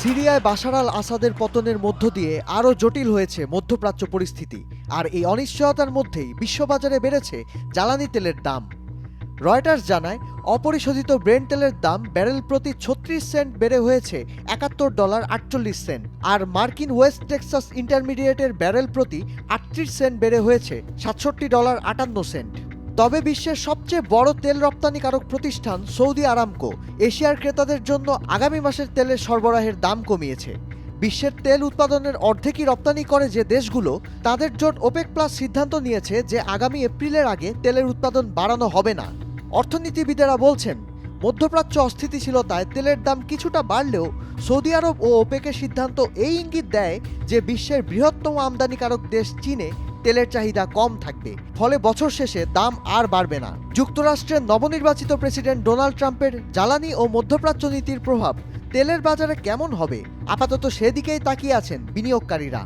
সিরিয়ায় বাশার আল আসাদের পতনের মধ্য দিয়ে আরও জটিল হয়েছে মধ্যপ্রাচ্য পরিস্থিতি। আর এই অনিশ্চয়তার মধ্যেই বিশ্ববাজারে বেড়েছে জ্বালানি তেলের দাম। রয়টার্স জানায়, অপরিশোধিত ব্রেন্ট তেলের দাম ব্যারেল প্রতি ৩৬ সেন্ট বেড়ে হয়েছে $৭১.৪৮। আর মার্কিন ওয়েস্ট টেক্সাস ইন্টারমিডিয়েটের ব্যারেল প্রতি ৩৮ সেন্ট বেড়ে হয়েছে $৬৭.৫৮। তবে বিশ্বের সবচেয়ে বড় তেল রপ্তানিকারক প্রতিষ্ঠান সৌদি আরামকো এশিয়ার ক্রেতাদের জন্য আগামী মাসের তেলের সরবরাহের দাম কমিয়েছে। বিশ্বের তেল উৎপাদনের অর্ধেকই রপ্তানি করে যে দেশগুলো, তাদের জোট ওপেক প্লাস সিদ্ধান্ত নিয়েছে যে আগামী এপ্রিলের আগে তেলের উৎপাদন বাড়ানো হবে না। অর্থনীতিবিদেরা বলছেন, মধ্যপ্রাচ্য অস্থিতিশীলতায় তেলের দাম কিছুটা বাড়লেও সৌদি আরব ও ওপেকের সিদ্ধান্ত এই ইঙ্গিত দেয় যে বিশ্বের বৃহত্তম আমদানিকারক দেশ চীনে তেলের চাহিদা কম থাকবে, ফলে বছর শেষে দাম আর বাড়বে না। যুক্তরাষ্ট্রের নবনির্বাচিত প্রেসিডেন্ট ডোনাল্ড ট্রাম্পের জ্বালানি ও মধ্যপ্রাচ্য নীতির প্রভাব তেলের বাজারে কেমন হবে, আপাতত সেদিকেই তাকিয়ে আছেন বিনিয়োগকারীরা।